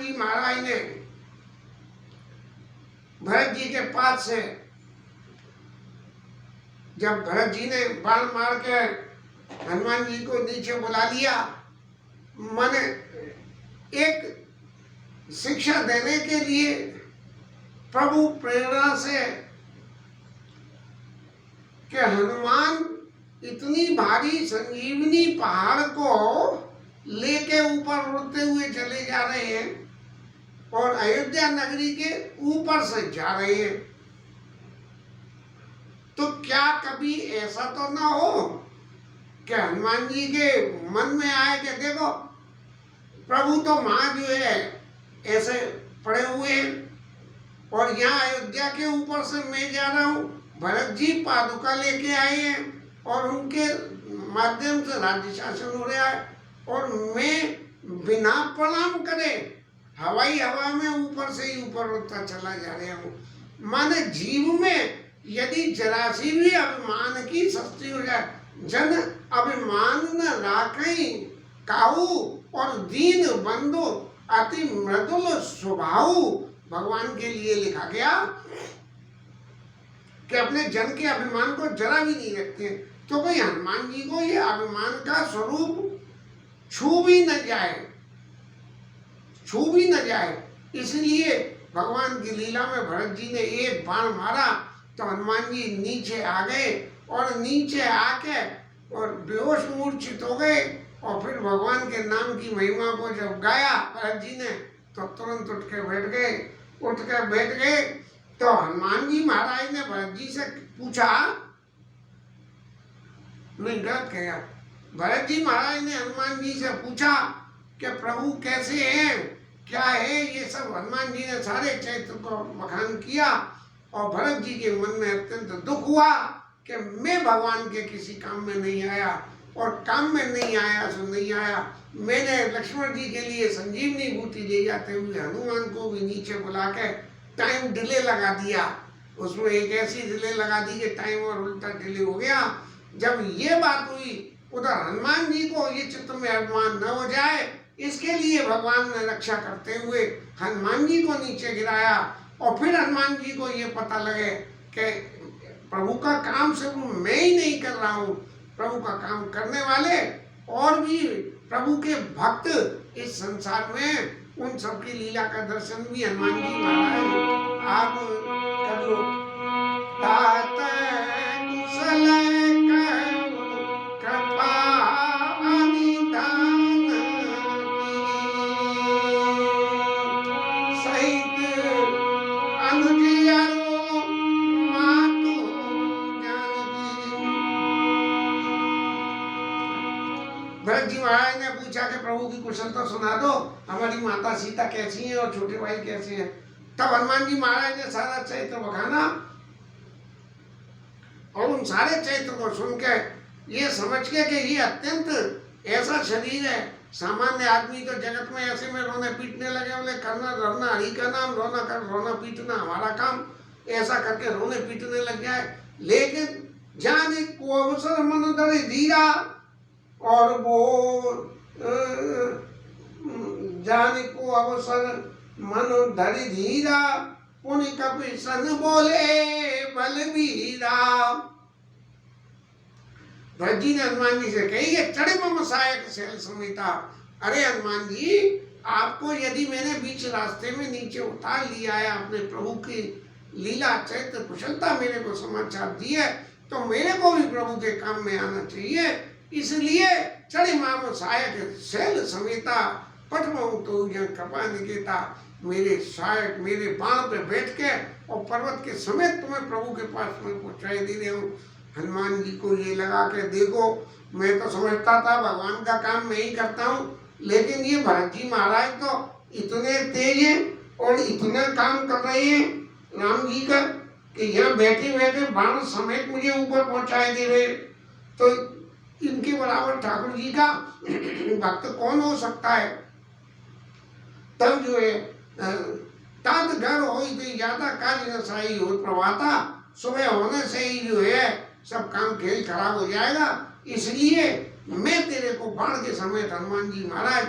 जी महाराज ने भरत जी के पास से जब भरत जी ने बाण मार के हनुमान जी को नीचे बुला लिया, माने एक शिक्षा देने के लिए प्रभु प्रेरणा से कि हनुमान इतनी भारी संजीवनी पहाड़ को लेके ऊपर उड़ते हुए चले जा रहे हैं और अयोध्या नगरी के ऊपर से जा रहे हैं, तो क्या कभी ऐसा तो ना हो कि हनुमान जी के मन में आए कि देखो प्रभु तो वहां जो है ऐसे पड़े हुए हैं और यहाँ अयोध्या के ऊपर से मैं जा रहा हूँ, भरत जी पादुका लेके आए हैं और उनके माध्यम से राज्य शासन हो रहा है और मैं बिना प्रणाम करे हवाई हवा में ऊपर से ही ऊपर उड़ता चला जा रहा हूँ। माने जीव में यदि जरा सी भी अभिमान की सस्ती हो जाए, जन अभिमान न राखई काऊ और दीन बंधु अति मृदुल स्वभाव, भगवान के लिए लिखा गया कि अपने जन के अभिमान को जरा भी नहीं रखते। तो भाई हनुमान जी को ये अभिमान का स्वरूप छू भी न जाए, छू भी न जाए, इसलिए भगवान की लीला में भरत जी ने एक बाण मारा तो हनुमान जी नीचे आ गए और नीचे आके और बेहोश मूर्छित हो गए और फिर भगवान के नाम की महिमा को जब गाया भरत जी ने तो तुरंत उठ के बैठ गए। तो हनुमान जी महाराज ने भरत जी से पूछा, नहीं गलत कहा, भरत जी महाराज ने हनुमान जी से पूछा कि प्रभु कैसे हैं, क्या है, ये सब हनुमान जी ने सारे चरित्र को बखान किया और भरत जी के मन में अत्यंत दुख हुआ कि मैं भगवान के किसी काम में नहीं आया और काम में नहीं आया सो नहीं आया। मैंने लक्ष्मण जी के लिए संजीवनी बूटी ले जाते हुए हनुमान को भी नीचे बुला के टाइम डिले लगा दिया, उसमें एक ऐसी डिले लगा दी कि टाइम और उल्टा डिले हो गया। जब ये बात हुई उधर हनुमान जी को ये चित्त में अभिमान न हो जाए इसके लिए भगवान ने रक्षा करते हुए हनुमान जी को नीचे गिराया और फिर हनुमान जी को ये पता लगे कि प्रभु का काम सिर्फ मैं ही नहीं कर रहा हूँ, प्रभु का काम करने वाले और भी प्रभु के भक्त इस संसार में, उन सबकी लीला का दर्शन भी हनुमान जी महाराज आप कर लो। तात कुशल कृपा निधान सहित अनुज मातु जानकी। भरत जी महाराज ने पूछा कि प्रभु की कुशलता सुना दो, हमारी माता सीता कैसी है और छोटे भाई कैसे हैं। तब हनुमान जी महाराज ने सारा चरित्र बखाना और उन सारे चरित्र को सुन के ये समझ के कि ये अत्यंत ऐसा शरीर है, सामान्य आदमी तो जगत में ऐसे में रोने पीटने लगे, बोले करना धरना हरि का नाम, रोना कर रोना पीटना हमारा काम, ऐसा करके रोने पीटने लग जाए। लेकिन जाने को अवसर मन धरे धीरा और वो जाने को अवसर मन धरि धीरा पुनि कपि सन बोले बलबीरा। भरत जी ने हनुमान जी से कही कि चढ़े मम सहायक शैल समेता। अरे हनुमान जी, आपको यदि मैंने बीच रास्ते में नीचे उतार लिया है, आपने प्रभु की लीला चरित्र कुशलता मेरे को समाचार दिए तो मेरे को भी प्रभु के काम में आना चाहिए, इसलिए चढ़े माम सहायक शैल समेता पठमऊ तो कृपा निकेता। मेरे सहायक मेरे बाण पे बैठ के और पर्वत के समेत तुम्हें प्रभु के पास में पहुंचाई दे रहे हूँ। हनुमान जी को ये लगा के देखो, मैं तो समझता था भगवान का काम मैं ही करता हूँ, लेकिन ये भरत जी महाराज तो इतने तेज हैं और इतना काम कर रहे हैं राम जी का कि यहाँ बैठे बैठे बाण समेत मुझे ऊपर पहुंचाए दे रहे। तो इनके बराबर ठाकुर जी का भक्त कौन हो सकता है। तब जो है तात घर हो ज्यादा काज न सही हो प्रभाता, सुबह होने से ही जो है सब काम खेल खराब हो जाएगा, इसलिए मैं तेरे को बाण के समेत हनुमान जी महाराज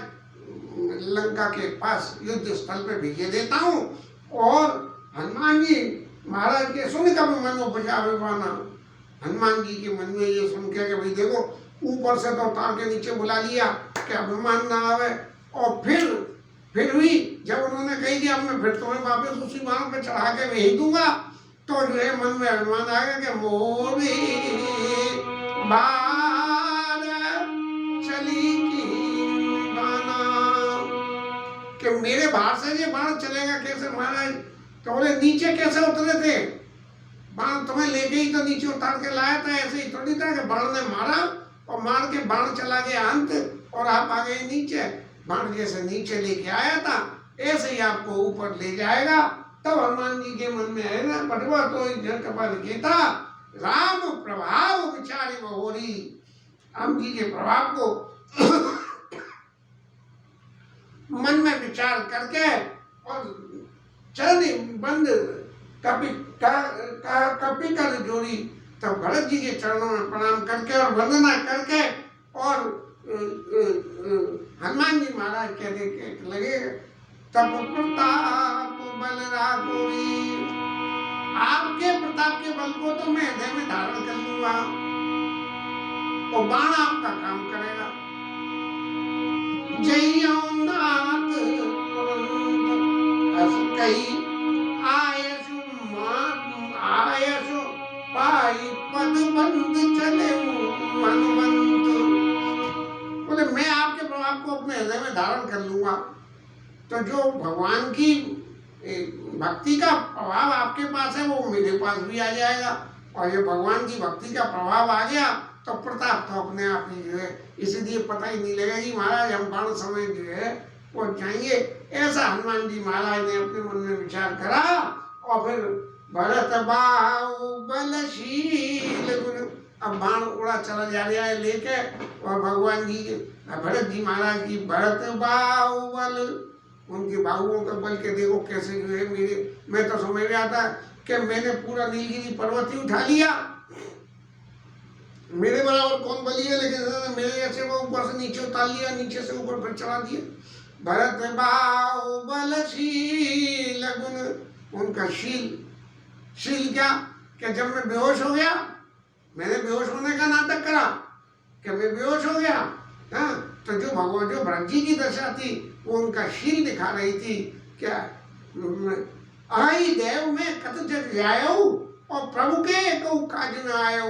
लंका के पास युद्ध स्थल पे भेजे देता हूँ। और हनुमान जी महाराज के सुन का भी मन उपजा विवाना। हनुमान जी के मन में ये सुन के भाई देखो ऊपर से तो उतार के नीचे बुला लिया कि अभिमान ना आवे। और फिर भी जब उन्होंने कही दिया मैं फिर तुम्हें वापस उसी बाण पे चढ़ा के भेज दूंगा, तो जो है मन में अभिमान आएगा कि मोरी बार चली की बाना, कि मेरे बाहर से ये बाण चलेगा कैसे महाराज। तो बोले नीचे कैसे उतरे थे, बाण तुम्हें लेके ही तो नीचे उतार के लाया था, ऐसे ही थोड़ी था कि बाण ने मारा और मार के बाण चला गया अंत और आप आ गए नीचे। बाण जैसे नीचे लेके आया था ऐसे ही आपको ऊपर ले जाएगा। तब हनुमान जी के मन में है ना पटवा तो जल कपाल गीता राम प्रभाव विचारी बहोरी। राम जी के प्रभाव को मन में विचार करके और चरण बंद कपि कर जोड़ी। तब भरत जी के चरणों में प्रणाम करके और वंदना करके और हनुमान जी महाराज कहने लगे तब प्रताप बल राघोरी, आपके प्रताप के बल को तो मैं हृदय में धारण कर लूंगा और बाण आपका काम करेगा। जय नाथ कही आयसु पाई पद बंद चले हनुमंत। बोले मैं आपके प्रभाव को अपने हृदय में धारण कर लूंगा। तो जो भगवान की भक्ति का प्रभाव आपके पास है वो मेरे पास भी आ जाएगा। और ये भगवान की भक्ति का प्रभाव आ गया तो प्रताप तो अपने आप ही जो है, इसलिए पता ही नहीं लगेगा कि महाराज हम बाण समय जो है पहुंच जाएंगे। ऐसा हनुमान जी महाराज ने अपने मन में विचार करा। और फिर भरत बाहुबलशील गुण, अब बाण उड़ा चला जा रहा है लेके। और भगवान जी भरत जी महाराज की भरत बाहुबल, उनके बाहुओं का बल के देखो कैसे जो है मेरे, मैं तो समझ में आता कि मैंने पूरा नीलगिरी पर्वत ही उठा लिया, मेरे बराबर कौन बली है, लेकिन मेरे ऐसे वो ऊपर से नीचे उतार लिया, नीचे से ऊपर फिर चढ़ा दिया। भरत बाहुबलशील गुण, उनका शील क्या कि जब मैं बेहोश हो गया, मैंने बेहोश होने का नाटक करा कि मैं बेहोश हो गया। हाँ, तो जो भगवान जो भरत जी की दशा थी वो उनका शील दिखा रही थी। क्या आई देव में कत जग जायो और प्रभु के को काज न आयो।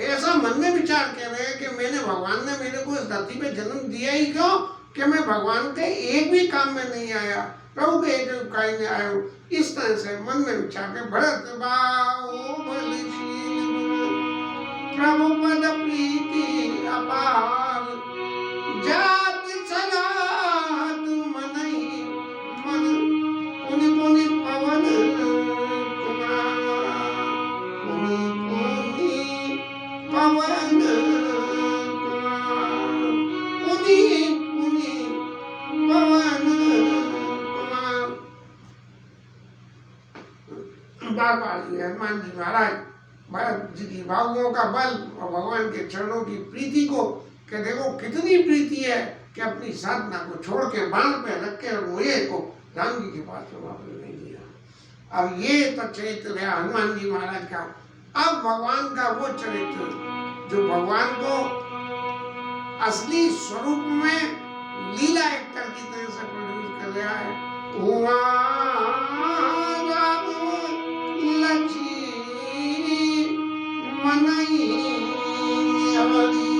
ऐसा मन में विचार कर रहे हैं कि मैंने भगवान ने मेरे को इस धरती पे जन्म दिया ही क्यों कि मैं भगवान के एक भी काम में नहीं आया, प्रभु के एक भी काम में आया। इस तरह से मन में विचार के भरत बाहुबलशील प्रभु पद प्रीति अपार, जात सनात मनहि मन पुनि पुनि पवन कुमार, पुनि पुनि पवन कुमार, पुनि पुनि पवन कुमार। बाबा जी हनुमान जी महाराज भरत जी की बाहुओं का बल और भगवान के चरणों की प्रीति को कि देखो कितनी प्रीति है कि अपनी साधना को छोड़ के बाण पे रख के और मुझे को राम जी के पास में वापस नहीं दिया। अब ये तो चरित्र है हनुमान जी महाराज का। अब भगवान का वो चरित्र जो भगवान को असली स्वरूप में लीला एक्टर की तरह से प्रोड्यूस कर रहा है। मनई अवरी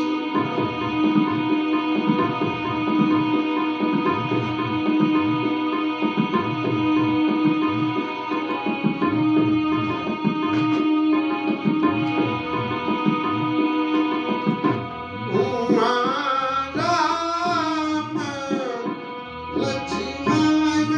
राम लक्ष्मण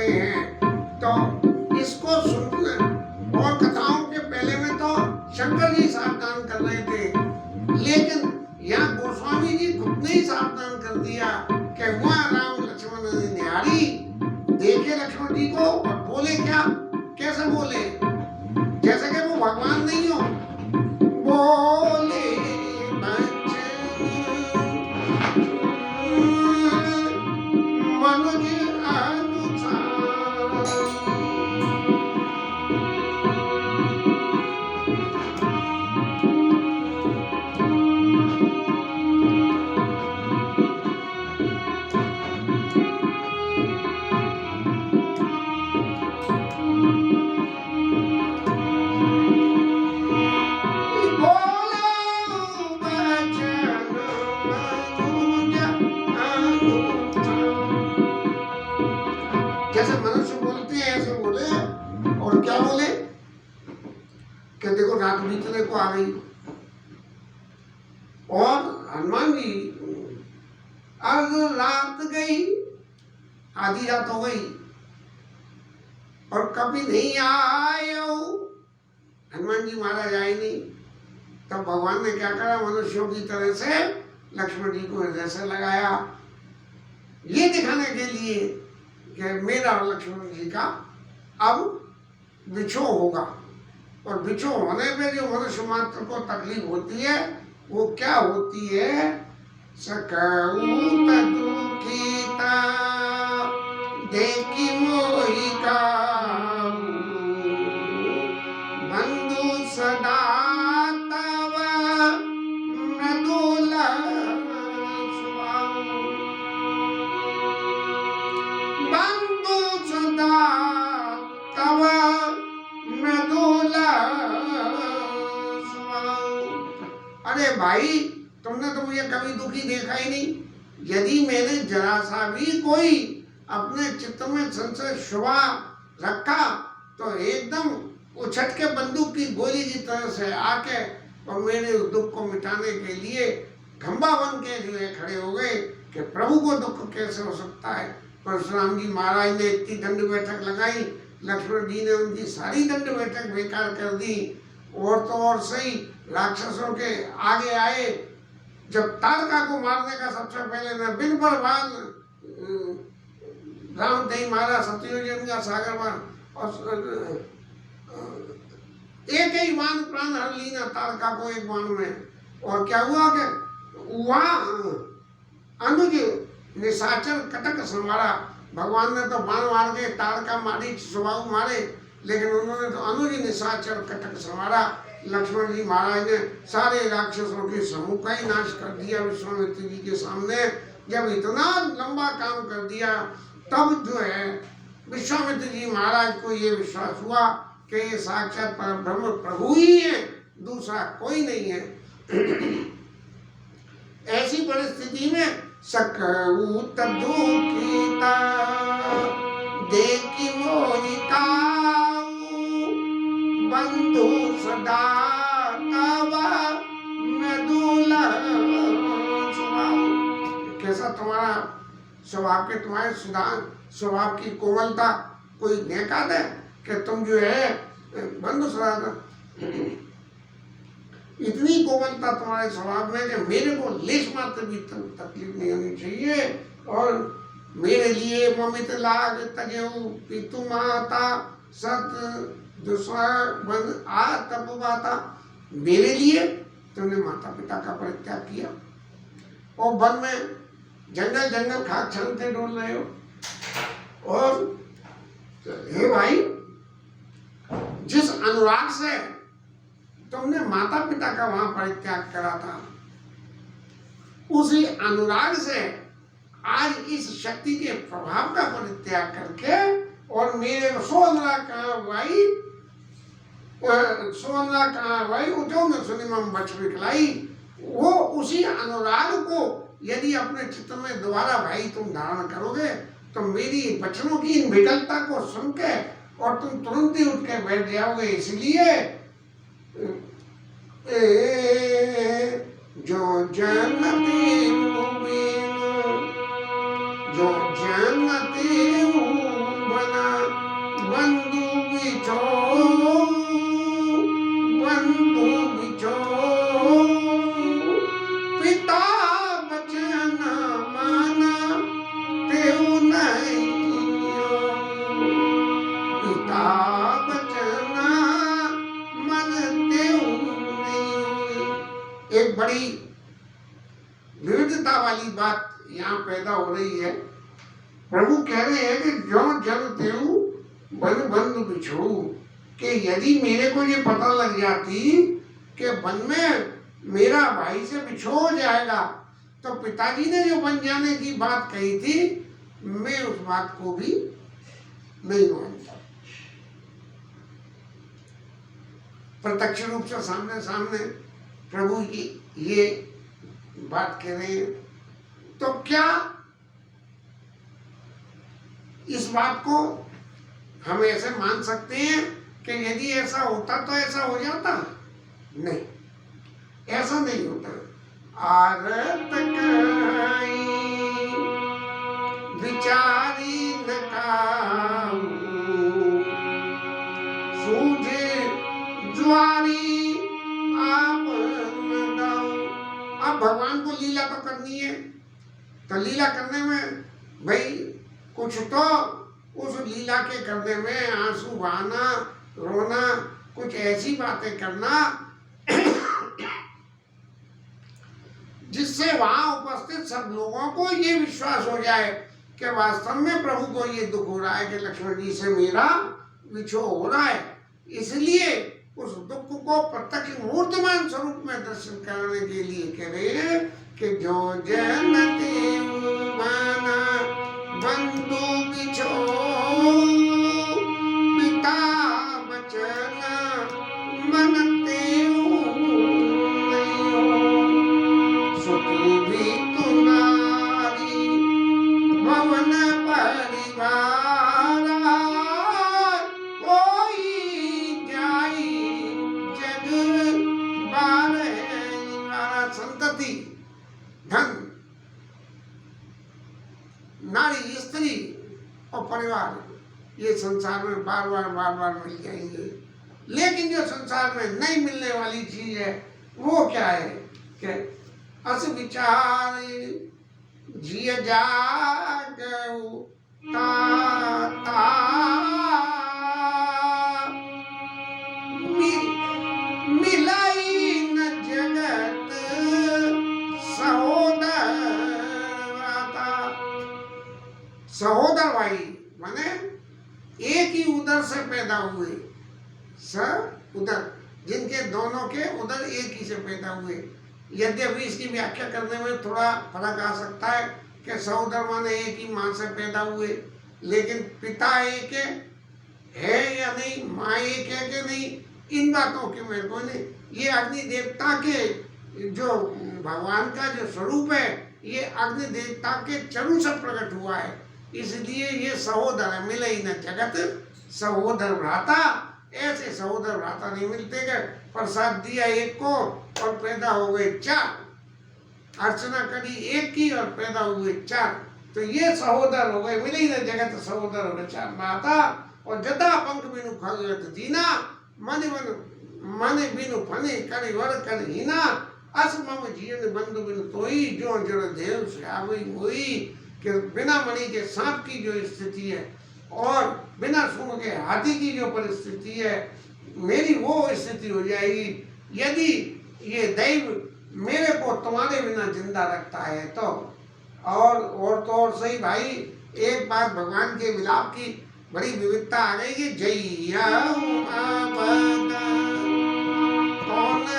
रहे हैं। तो इसको सुनना, और कथाओं के पहले में तो शंकर जी सावधान कर रहे थे, लेकिन यहाँ गोस्वामी जी खुद ने ही सावधान कर दिया कि वहाँ राम लक्ष्मण ने निहारी, देखे लक्ष्मण जी को और बोले क्या, कैसे बोले, जैसे कि वो भगवान नहीं हो। बोले मनुज जैसे मनुष्य बोलते हैं ऐसे बोले, और क्या बोले कि देखो रात बीतने को आ गई, और हनुमान जी अब रात गई, आधी रात हो गई और कभी नहीं आए हो, हनुमान जी महाराज आए नहीं। तब भगवान ने क्या करा, मनुष्यों की तरह से लक्ष्मण जी को हृदय से लगाया, ये दिखाने के लिए कि मेरा और लक्ष्मण जी का अब बिछो होगा। और बिछो होने पे जो मनुष्य मात्र को तकलीफ होती है वो क्या होती है, सकऊत दुखिता देखी मोहि काऊ, बंधु सदा तव मृदुल सुभाऊ, बंधु सदा तव मृदुल सुभाऊ। अरे भाई, तुमने तो मुझे कभी दुखी देखा ही नहीं। यदि मैंने जरा सा भी कोई अपने चित्त में संशय शुभा रखा तो एकदम उछट के बंदूक की गोली की तरह से आके और मेरे उस दुख को मिटाने के लिए खंबा बन के जो है खड़े हो गए कि प्रभु को दुख कैसे हो सकता है। परशुराम जी महाराज ने इतनी दंड बैठक लगाई, लक्ष्मण जी ने उनकी सारी दंड बैठक बेकार कर दी। और तो और सही, राक्षसों के आगे आए, जब तारका को मारने का सबसे पहले न बिन बर्बाद राम दही मारा, सत्ययोजन का सागर मार, और एक ही बाण प्राण हर लीना तारका को एक बाण में। और क्या हुआ कि वहां अनुज निशाचर कटक संवारा, भगवान ने तो बाण मार के तारका मारी, स्वभाव मारे, लेकिन उन्होंने तो अनुज निशाचर कटक संवारा। लक्ष्मण जी महाराज ने सारे राक्षसों के समूह का ही नाश कर दिया विश्वामित्र जी के सामने। जब इतना लंबा काम कर दिया तब जो है विश्वामित्र जी महाराज को ये विश्वास हुआ कि ये साक्षात परब्रह्म प्रभु ही है, दूसरा कोई नहीं है। ऐसी परिस्थिति में सकऊत दुखिता देखी मोहि काऊ, बंधु सदा तव मृदुल सुभाऊ। कैसा तुम्हारा स्वभाव के, तुम्हारे स्वभाव की कोमलता कोई नेकाद है कि तुम जो है बंधु सदा, इतनी कोमलता तुम्हारे स्वभाव में कि मेरे को लेश मात्र भी तकलीफ नहीं होनी चाहिए। और मेरे लिए ममित लाग तजेऊ पितु माता सत दुष्बन आ तपवाता, मेरे लिए तुमने माता पिता का परित्याग किया और वन में जंगल जंगल खाक छानते डोल रहे हो। और हे भाई, जिस अनुराग से तुमने माता पिता का वहां परित्याग करा था, उसी अनुराग से आज इस शक्ति के प्रभाव का परित्याग करके और मेरे सोनरा कहाँ भाई उठो न सुनी मम बच विकलाई, वो उसी अनुराग को यदि अपने चित्त में दोबारा भाई तुम धारण करोगे तो मेरी वचनों की इन विकलता को सुन के और तुम तुरंत ही उठ के बैठ जाओगे। इसलिए जो जानते जो जानते बना बड़ी विविधता वाली बात यहाँ पैदा हो रही है। प्रभु कह रहे हैं कि जो जन तेऊ वन बंधु बिछोड़ू, कि यदि मेरे को ये पता लग जाती कि वन में मेरा भाई से बिछोड़ जाएगा, तो पिताजी ने जो बन जाने की बात कही थी, मैं उस बात को भी नहीं मानता। प्रत्यक्ष रूप से सामने सामने प्रभु ये बात कह रहे हैं। तो क्या इस बात को हम ऐसे मान सकते हैं कि यदि ऐसा होता तो ऐसा हो जाता? नहीं, ऐसा नहीं होता। आरत काई विचारी न काऊ, सूझे ज्वारी आप न दाऊ। अब भगवान को लीला तो करनी है, तो लीला करने में भाई कुछ तो उस लीला के करने में आंसू बहाना, रोना, कुछ ऐसी बातें करना जिससे वहां उपस्थित सब लोगों को ये विश्वास हो जाए कि वास्तव में प्रभु को ये दुख हो रहा है कि लक्ष्मण जी से मेरा विछोह हो रहा है। इसलिए उस दुख को प्रत्यक्ष मूर्तिमान स्वरूप में दर्शन करने के लिए कह रहे हैं कि जो जन तेऊ माना बंधु बिछोह, पिता बचन मन तेऊ नहीं, सुखी भी तुम्हारी भवन परिवार, कोई जाई जग बारह। संतति, धन, नारी, स्त्री और परिवार, ये संसार में बार बार मिल जाएंगे। लेकिन जो संसार में नहीं मिलने वाली चीज है वो क्या है कि अस विचार जिय जागऊ ता मिलाई न जगत सहोदर भाई, माने एक ही उदर से पैदा हुए, उदर, जिनके दोनों के उदर एक ही से पैदा हुए। यद्यपि इसकी व्याख्या करने में थोड़ा फर्क आ सकता है कि सहोदर माने एक ही माँ से पैदा हुए, लेकिन पिता एक है या नहीं, माँ एक है कि नहीं, इन बातों की मेरे को नहीं। ये अग्नि देवता के जो भगवान का जो स्वरूप है, ये अग्नि देवता के चरु से प्रकट हुआ है, इसलिए ये सहोदर है। मिले ही न जगत सहोदर भ्राता, ऐसे सहोदर भ्राता नहीं मिलते गए। प्रसाद दिया एक को और पैदा हो गए चार, अर्चना करी एक की और पैदा हुए चार, तो ये सहोदर हो गए। मिले ही न जगत सहोदर हो गए चार भ्राता। और जदा पंख बिनु खगत दीना, मन बिनु फने करि वर कर हीना, अस मम जीवन बंधु बिनु तोई, जो जड़ देव श्यावई मोई। कि बिना मणि के सांप की जो स्थिति है और बिना सूंड के हाथी की जो परिस्थिति है, मेरी वो स्थिति हो जाएगी यदि ये दैव मेरे को तुम्हारे बिना जिंदा रखता है तो। और तो और सही भाई, एक बात भगवान के विलाप की बड़ी विविधता आ गई कि जैया कौन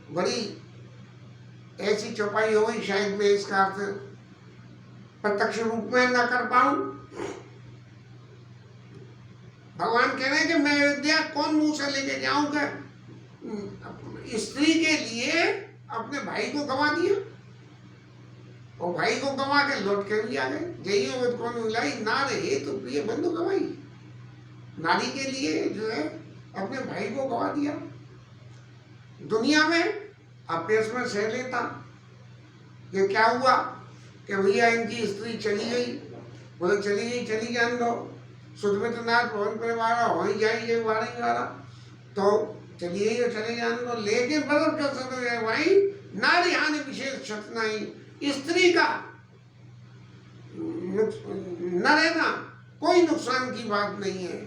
बड़ी ऐसी चौपाई हो गई, शायद मैं इसका अर्थ प्रत्यक्ष रूप में न कर पाऊं। भगवान कह रहे हैं कि मैं अयोध्या कौन मुंह से लेके जाऊंगा। स्त्री के लिए अपने भाई को गंवा दिया और भाई को गंवा के लौट के भी आ गए। जइयो कौन मिलाई ना रहे तो प्रिय बंधु गवाई। नारी के लिए जो है अपने भाई को गंवा दिया। दुनिया में अपेस में सह लेता। ये क्या हुआ कि भैया इनकी स्त्री चली गई, बोले चली गई चली जान दो, सुधमित्रनाथ भवन परिवार हो ही जाइए वारा, तो चलिए ही चले जान दो। लेकिन बदल कर सकते भाई, नारी हानि विशेष क्षत नहीं। स्त्री का न रहना कोई नुकसान की बात नहीं है।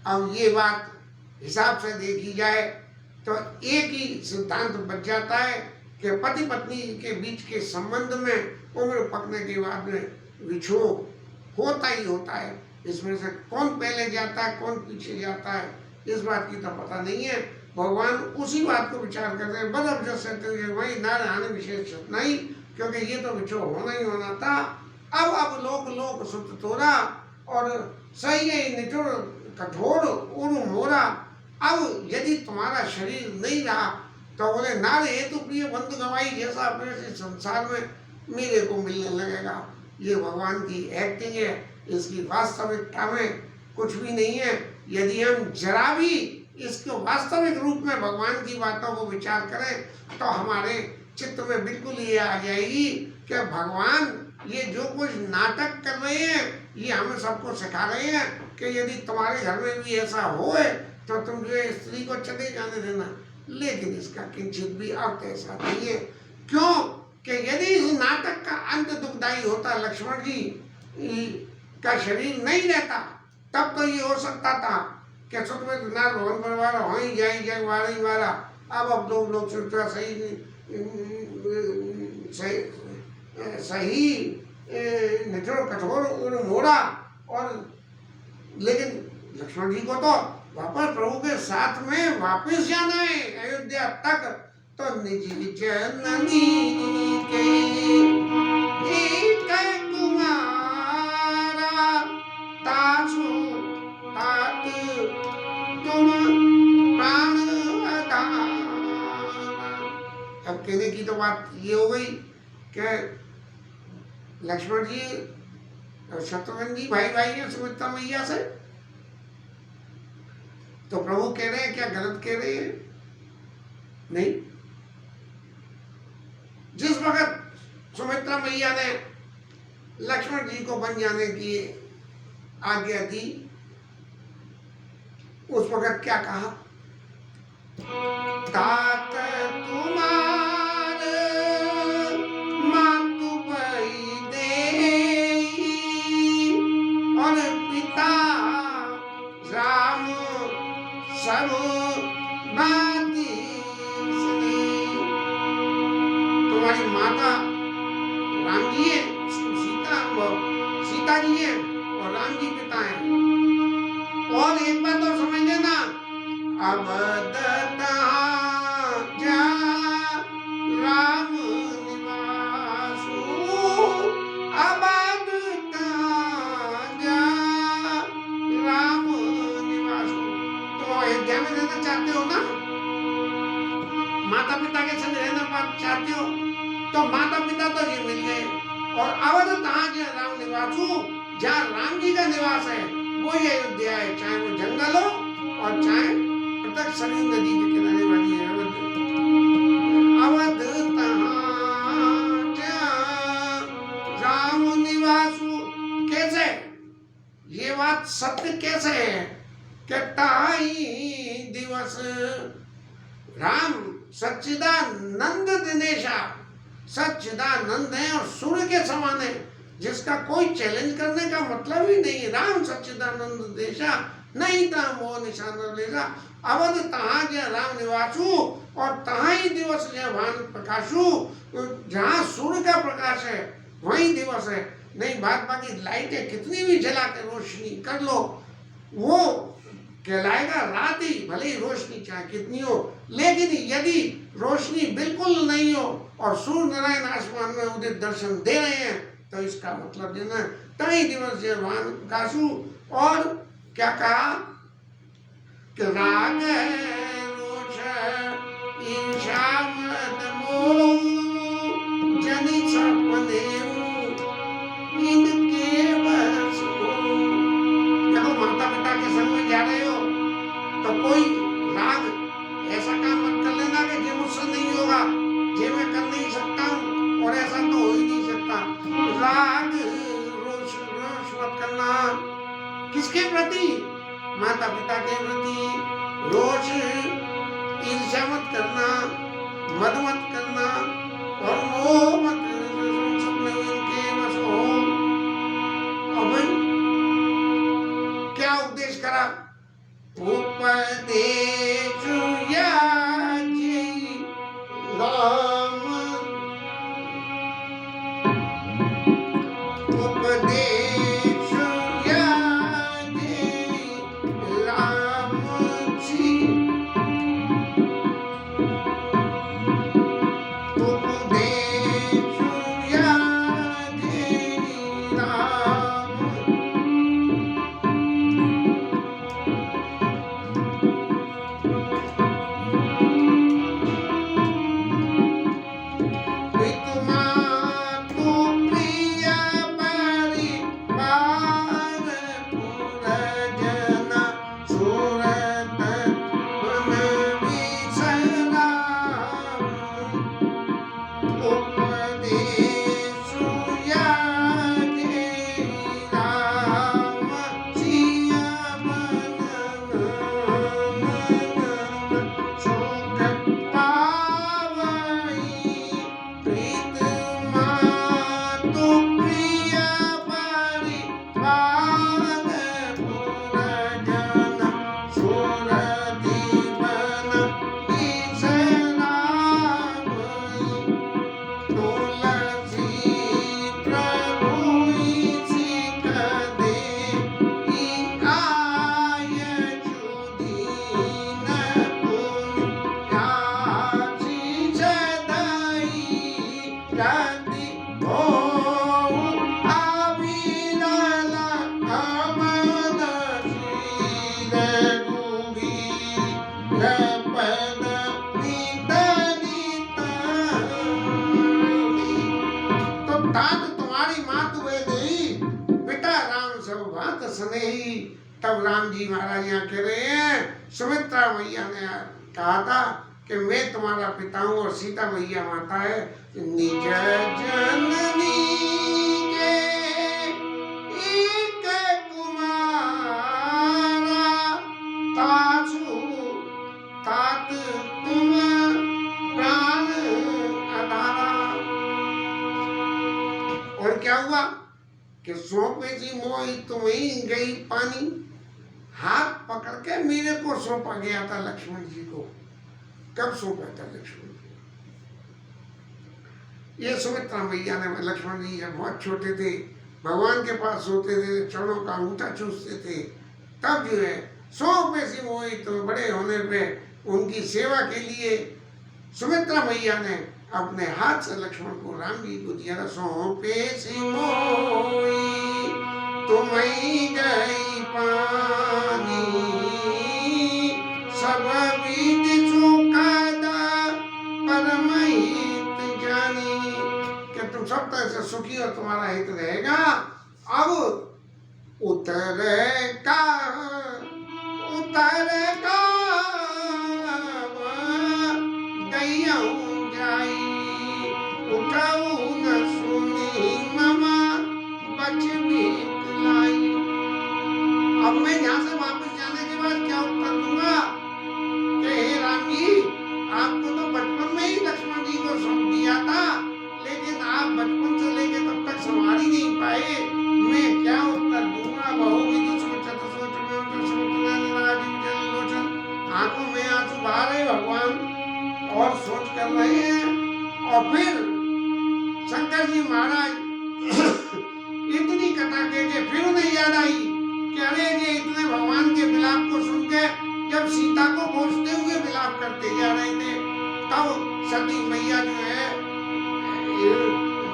अब ये बात हिसाब से देखी जाए तो एक ही सिद्धांत बच जाता है कि पति पत्नी के बीच के संबंध में उम्र पकने के बाद में विछोह होता ही होता है। इसमें से कौन पहले जाता है कौन पीछे जाता है इस बात की तो पता नहीं है। भगवान उसी बात को विचार करते हैं बदब जैसे वही नारायण विशेष नहीं, क्योंकि ये तो विछोह होना ही होना था। अब लोक लोक सुत तोरा और सही है निठुर कठोर उड़ मोरा। अब यदि तुम्हारा शरीर नहीं रहा तो बोले नारे हेतु प्रिय बंधु गवाई जैसा अपने संसार में मेरे को मिलने लगेगा। ये भगवान की एक्टिंग है, इसकी वास्तविकता में कुछ भी नहीं है। यदि हम जरा भी इसको वास्तविक रूप में भगवान की बातों को विचार करें तो हमारे चित्त में बिल्कुल ये आ जाएगी कि भगवान ये जो कुछ नाटक कर रहे हैं ये हमें सबको सिखा रहे हैं कि यदि तुम्हारे घर में भी ऐसा होए तो तुम जो है स्त्री को चले जाने देना। लेकिन इसका किंचित भी अर्थ ऐसा नहीं है। क्यों कि यदि इस नाटक का अंत दुखदायी होता, लक्ष्मण जी का शरीर नहीं रहता, तब तो ये हो सकता था कि सुतमित नार भवन परिवार वहीं जाई जग वारी वारा। अब दो लोग सोचा सही निठुर कठोर उड़ मोड़ा। और लेकिन लक्ष्मण जी को तो वापस प्रभु के साथ में वापस जाना है अयोध्या तक। तो निज जननी के एक कुमारा तासु तात तुम प्राण दाना। अब कहने की तो बात ये हो गई कि लक्ष्मण जी और शत्रुघ्न जी भाई भाई हैं सुमित्रा मैया से। तो प्रभु कह रहे हैं क्या गलत कह रहे हैं? नहीं। जिस वक्त सुमित्रा मैया ने लक्ष्मण जी को बन जाने की आज्ञा दी उस वक्त क्या कहा? तात तुम्हार मातु बई देई और पिता राम सब बाती सुनी। तुम्हारी माता राम जी है, सीता जी है और राम जी पिता है। और एक बात तो समझ लेना, अब जा राम निवासु आबाद जा राम निवासु। तो अयोध्या में रहना चाहते हो ना, माता पिता के संग रहना चाहते हो, तो माता पिता तो ये मिल गए। और अवध तहाँ जो राम निवासु, जहाँ राम जी का निवास है वो ये अयोध्या है, चाहे वो जंगल हो और चाहे तक सरयू नदी के किनारे वाली है अवध तहाँ जहाँ राम निवासु। कैसे ये बात सत्य कैसे है कि ताई दिवस राम सच्चिदानंद दिनेशा, सच्चिदानंद है और सूर्य के समान है, जिसका कोई चैलेंज करने का मतलब ही नहीं। राम सच्चिदानंद देशा नहीं था मोह निशान लेसा। अवध तहाँ जय राम निवासु और तहाँ ही दिवस जय भान प्रकाशु। जहाँ सूर्य का प्रकाश है वही दिवस है। नहीं बात बाकी लाइटें कितनी भी जला के रोशनी कर लो वो कहलाएगा रात ही, भले ही रोशनी चाहे कितनी हो। लेकिन यदि रोशनी बिल्कुल नहीं हो और सूर्य नारायण आसमान में उदित दर्शन दे रहे हैं तो इसका मतलब देना तई दिवस जय भान प्रकाशु। और क्या कहा कि राग रोष ईर्षा मद मोह जनि सपने इनके बस हो। देखो माता पिता के संग में जा रहे हो तो कोई राग ऐसा काम मत कर लेना कि ये मुझसे नहीं होगा, ये मैं कर नहीं सकता हूँ और ऐसा तो हो ही नहीं सकता। राग रोष मत करना। किसके प्रति? माता पिता के प्रति। रोष तब राम जी महाराज यहाँ कह रहे हैं, सुमित्रा मैया ने कहा था कि मैं तुम्हारा पिता हूँ और सीता मैया माता है। निज जननी के एक कुमारा, तासु तात तुम प्राण आधारा। और क्या हुआ कि सौंपे जी मोई तुम्हें गई पानी, हाथ पकड़ के मेरे को सौंपा गया था लक्ष्मण जी को। कब सौंपा था लक्ष्मण जी? ये सुमित्रा मैया ने, लक्ष्मण जी जब बहुत छोटे थे, भगवान के पास सोते थे, चरणों का अंगूठा चूसते थे, तब जो है सौंपे सी मोई तो बड़े होने पे उनकी सेवा के लिए सुमित्रा मैया ने अपने हाथ से लक्ष्मण को, राम जी को दिया। सौंपे सी मोई तुम्हें गई पानी, सब विधि चुकादा परम हित जानी। कि तुम सब तरह से सुखी और तुम्हारा हित रहेगा। अब उतर का गैया जाई, उठाऊ न सुनी ममा बच भी लाई। अब मैं यहाँ से वापस जाने के बाद क्या उत्तर दूंगा कि हे राम जी, आपको तो बचपन में ही लक्ष्मण जी को सौंप दिया था, लेकिन आप बचपन से लेके तब तक संभाल ही नहीं पाए। मैं क्या उत्तर दूंगा? बहुविधि सोचत सोच में आंखों में आंसू बहा रहे भगवान और सोच कर रहे हैं। और फिर शंकर जी महाराज इतनी कथा के फिर उन्हें याद आई कि अरे ये इतने भगवान के विलाप को सुन के जब सीता को खोजते हुए विलाप करते जा रहे थे, तब सती मैया जो है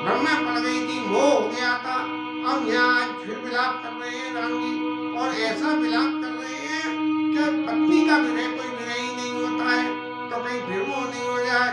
भ्रम में पड़ गई थी, मोह हो गया था। अब यहाँ आज फिर विलाप कर रहे हैं राम जी, और ऐसा विलाप कर रहे हैं कि पत्नी का विनय कोई विनय ही नहीं होता है, तो कहीं फिर वो नहीं हो जाए।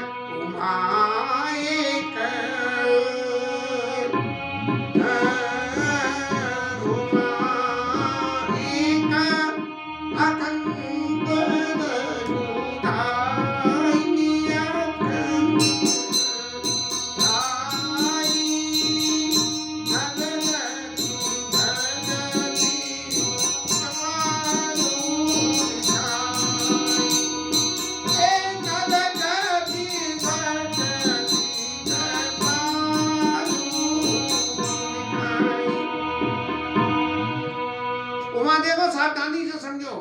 सावधानी से समझो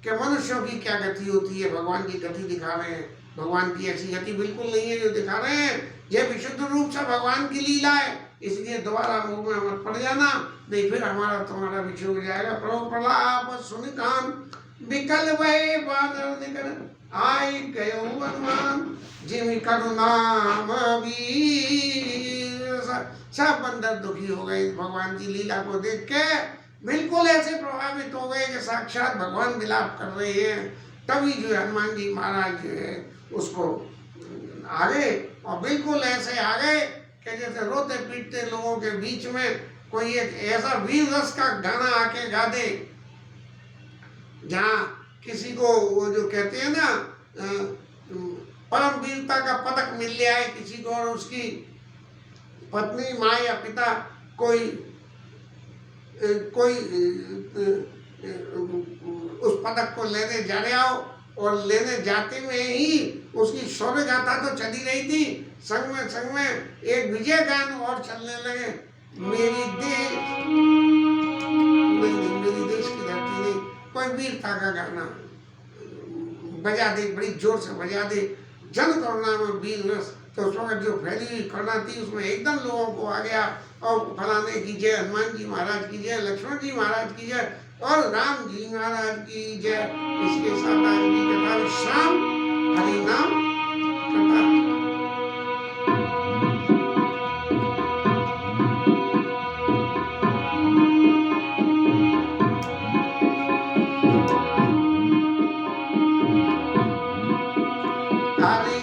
कि मनुष्यों की क्या गति होती है, भगवान की गति दिखा रहे हैं। भगवान की ऐसी गति बिल्कुल नहीं है जो दिखा रहे हैं। यह विशुद्ध रूप से भगवान की लीला है, इसलिए दोबारा मुंह में मत पड़ जाना, नहीं फिर हमारा तुम्हारा विषय हो जाएगा। प्रभु प्रलाप सुन कान विकल भय बादल निकल आय गयो हनुमान, जिम करुणाम वीर। सब बंदर दुखी हो गए भगवान की लीला को देख के, बिल्कुल ऐसे प्रभावित हो गए कि साक्षात भगवान विलाप कर रहे हैं। तभी जो हनुमान जी महाराज जो है उसको आ गए, और बिल्कुल ऐसे आ गए कि जैसे रोते पीटते लोगों के बीच में कोई एक ऐसा वीर रस का गाना आके गा दे, जहाँ किसी को वो जो कहते हैं ना परम वीरता का पदक मिल जाए किसी को, और उसकी पत्नी माँ या पिता कोई उस पदक को लेने जा रहा हो, और लेने जाते में ही उसकी शौर्य गाथा तो चली रही थी, संग में एक विजय गान और चलने लगे। मेरी देश की धरती नहीं, कोई वीरता का गाना बजा दे, बड़ी जोर से बजा दे, जन करुणा में वीर रस। तो उस वक्त जो फैली हुई करुणा थी उसमें एकदम लोगों को आ गया, और फलाने की जय, हनुमान जी महाराज की जय, लक्ष्मण जी महाराज की जय, और राम जी महाराज की जय। इसके साथ आज की कथा विश्राम, हरि नाम कथा। हरि